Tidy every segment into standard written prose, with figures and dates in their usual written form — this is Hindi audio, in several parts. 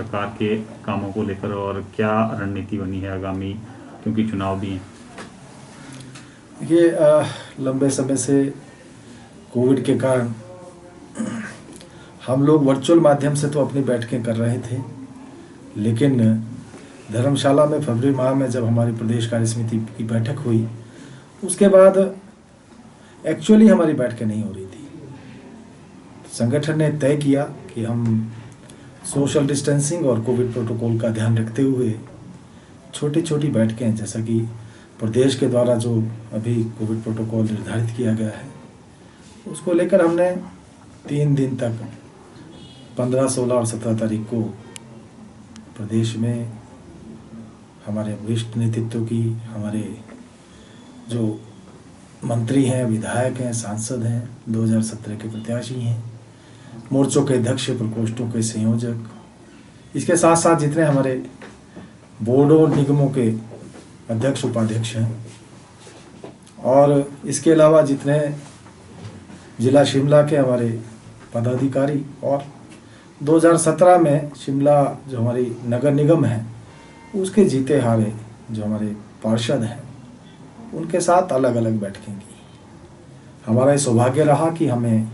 सरकार के कामों को लेकर और क्या रणनीति बनी है आगामी, क्योंकि चुनाव भी हैं? ये लंबे समय से कोविड के कारण हम लोग वर्चुअल माध्यम से तो अपनी बैठकें कर रहे थे, लेकिन धर्मशाला में फरवरी माह में जब हमारी प्रदेश कार्य समिति की बैठक हुई, उसके बाद एक्चुअली हमारी बैठकें नहीं हो रही थी। संगठन ने तय किया कि हम सोशल डिस्टेंसिंग और कोविड प्रोटोकॉल का ध्यान रखते हुए छोटी छोटी बैठकें, जैसा कि प्रदेश के द्वारा जो अभी कोविड प्रोटोकॉल निर्धारित किया गया है, उसको लेकर हमने 3 दिन तक 15, 16 और 17 तारीख को प्रदेश में हमारे वरिष्ठ नेतृत्व की, हमारे जो मंत्री हैं, विधायक हैं, सांसद हैं, 2017 के प्रत्याशी हैं, मोर्चों के अध्यक्ष, प्रकोष्ठों के संयोजक, इसके साथ साथ जितने हमारे बोर्डों निगमों के अध्यक्ष उपाध्यक्ष हैं, और इसके अलावा जितने जिला शिमला के हमारे पदाधिकारी, और 2017 में शिमला जो हमारी नगर निगम है उसके जीते हारे जो हमारे पार्षद हैं, उनके साथ अलग अलग बैठकें की। हमारा ये सौभाग्य रहा कि हमें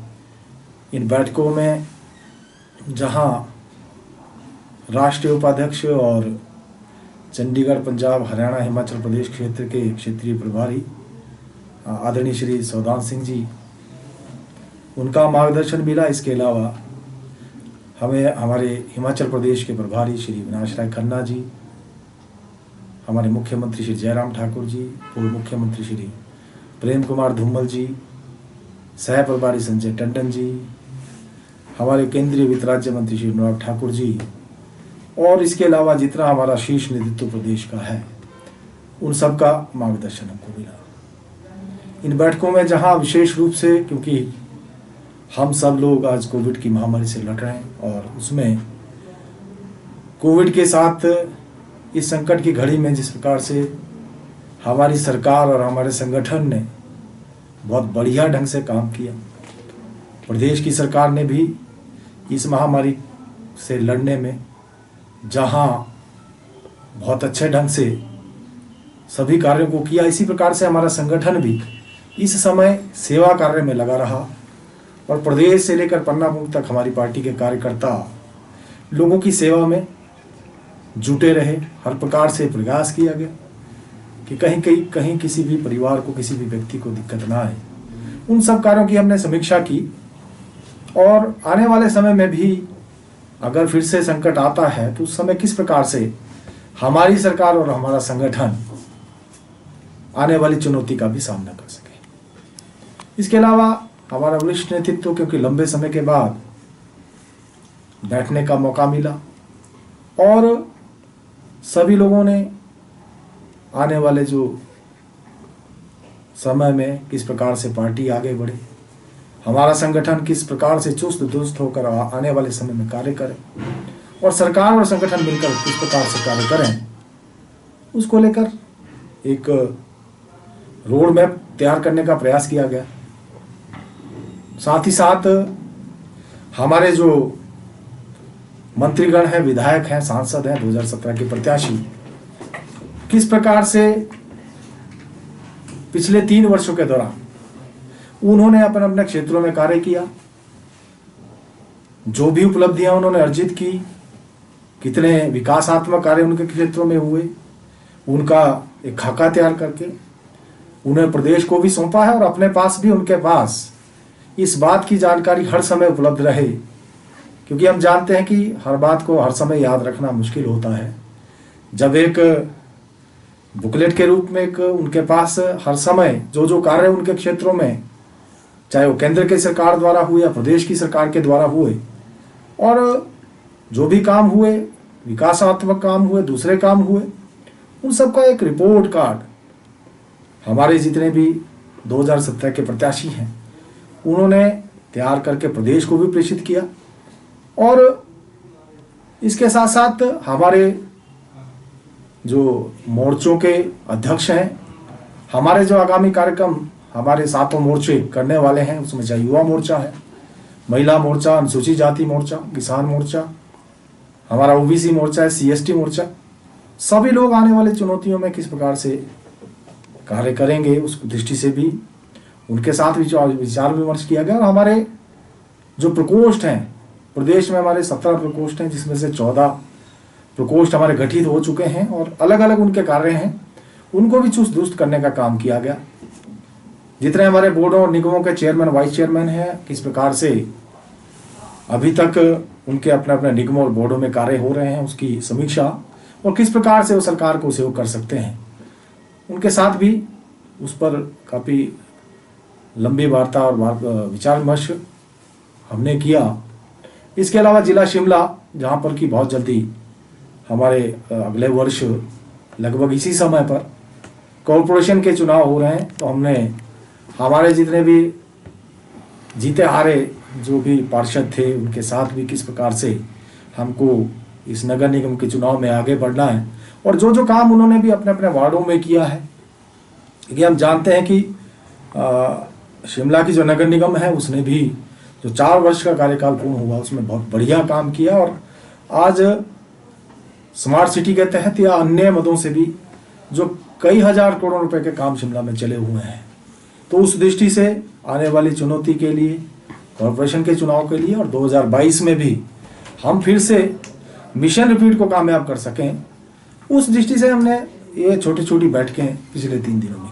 इन बैठकों में, जहां राष्ट्रीय उपाध्यक्ष और चंडीगढ़, पंजाब, हरियाणा, हिमाचल प्रदेश क्षेत्र के क्षेत्रीय प्रभारी आदरणीय श्री सौदान सिंह जी, उनका मार्गदर्शन मिला। इसके अलावा हमें हमारे हिमाचल प्रदेश के प्रभारी श्री विनाश राय खन्ना जी, हमारे मुख्यमंत्री श्री जयराम ठाकुर जी, पूर्व मुख्यमंत्री श्री प्रेम कुमार धूमल जी, सह प्रभारी संजय टंडन जी, हमारे केंद्रीय वित्त राज्य मंत्री श्री अनुराग ठाकुर जी, और इसके अलावा जितना हमारा शीर्ष नेतृत्व प्रदेश का है, उन सब का मार्गदर्शन हमको मिला। इन बैठकों में जहां विशेष रूप से, क्योंकि हम सब लोग आज कोविड की महामारी से लड़ रहे हैं, और उसमें कोविड के साथ इस संकट की घड़ी में जिस प्रकार से हमारी सरकार और हमारे संगठन ने बहुत बढ़िया ढंग से काम किया, प्रदेश की सरकार ने भी इस महामारी से लड़ने में जहां बहुत अच्छे ढंग से सभी कार्यों को किया, इसी प्रकार से हमारा संगठन भी इस समय सेवा कार्य में लगा रहा, और प्रदेश से लेकर पन्नापुर तक हमारी पार्टी के कार्यकर्ता लोगों की सेवा में जुटे रहे। हर प्रकार से प्रयास किया गया कि कहीं किसी भी परिवार को, किसी भी व्यक्ति को दिक्कत ना आए। उन सब कार्यों की हमने समीक्षा की, और आने वाले समय में भी अगर फिर से संकट आता है तो उस समय किस प्रकार से हमारी सरकार और हमारा संगठन आने वाली चुनौती का भी सामना कर सके। इसके अलावा हमारा वरिष्ठ नेतृत्व, क्योंकि लंबे समय के बाद बैठने का मौका मिला, और सभी लोगों ने आने वाले जो समय में किस प्रकार से पार्टी आगे बढ़े, हमारा संगठन किस प्रकार से चुस्त दुरुस्त होकर आने वाले समय में कार्य करे, और सरकार और संगठन मिलकर किस प्रकार से कार्य करें, उसको लेकर एक रोड मैप तैयार करने का प्रयास किया गया। साथ ही साथ हमारे जो मंत्रीगण हैं, विधायक हैं, सांसद हैं, 2017 के प्रत्याशी, किस प्रकार से पिछले 3 वर्षों के दौरान उन्होंने अपने अपने क्षेत्रों में कार्य किया, जो भी उपलब्धियां उन्होंने अर्जित की, कितने विकासात्मक कार्य उनके क्षेत्रों में हुए, उनका एक खाका तैयार करके उन्हें प्रदेश को भी सौंपा है, और अपने पास भी उनके पास इस बात की जानकारी हर समय उपलब्ध रहे, क्योंकि हम जानते हैं कि हर बात को हर समय याद रखना मुश्किल होता है। जब एक बुकलेट के रूप में एक उनके पास हर समय जो जो कार्य उनके क्षेत्रों में, चाहे वो केंद्र की सरकार द्वारा हुए या प्रदेश की सरकार के द्वारा हुए, और जो भी काम हुए, विकासात्मक काम हुए, दूसरे काम हुए, उन सब का एक रिपोर्ट कार्ड हमारे जितने भी 2017 के प्रत्याशी हैं उन्होंने तैयार करके प्रदेश को भी प्रेषित किया। और इसके साथ साथ हमारे जो मोर्चों के अध्यक्ष हैं, हमारे जो आगामी कार्यक्रम हमारे 7 मोर्चे करने वाले हैं, उसमें चाहे युवा मोर्चा है, महिला मोर्चा, अनुसूचित जाति मोर्चा, किसान मोर्चा, हमारा ओबीसी मोर्चा है, सीएसटी मोर्चा, सभी लोग आने वाले चुनौतियों में किस प्रकार से कार्य करेंगे उस दृष्टि से भी उनके साथ विचार विमर्श किया गया। और हमारे जो प्रकोष्ठ हैं प्रदेश में, हमारे 17 प्रकोष्ठ हैं, जिसमें से 14 प्रकोष्ठ हमारे गठित हो चुके हैं और अलग अलग उनके कार्य हैं, उनको भी चुस्त दुरुस्त करने का काम किया गया। जितने हमारे बोर्डों और निगमों के चेयरमैन वाइस चेयरमैन हैं, किस प्रकार से अभी तक उनके अपने अपने निगमों और बोर्डों में कार्य हो रहे हैं, उसकी समीक्षा, और किस प्रकार से वो सरकार को सहयोग कर सकते हैं, उनके साथ भी उस पर काफ़ी लंबी वार्ता और विचार विमर्श हमने किया। इसके अलावा जिला शिमला, जहाँ पर कि बहुत जल्दी हमारे अगले वर्ष लगभग इसी समय पर कॉरपोरेशन के चुनाव हो रहे हैं, तो हमने हमारे जितने भी जीते हारे जो भी पार्षद थे उनके साथ भी किस प्रकार से हमको इस नगर निगम के चुनाव में आगे बढ़ना है, और जो जो काम उन्होंने भी अपने अपने वार्डों में किया है, क्योंकि हम जानते हैं कि शिमला की जो नगर निगम है उसने भी जो 4 वर्ष का कार्यकाल पूर्ण हुआ उसमें बहुत बढ़िया काम किया, और आज स्मार्ट सिटी के तहत या अन्य मदों से भी जो कई हजार करोड़ रुपए के काम शिमला में चले हुए हैं। तो उस दृष्टि से आने वाली चुनौती के लिए, कॉरपोरेशन के चुनाव के लिए और 2022 में भी हम फिर से मिशन रिपीट को कामयाब कर सकें, उस दृष्टि से हमने ये छोटी छोटी बैठकें पिछले 3 दिनों में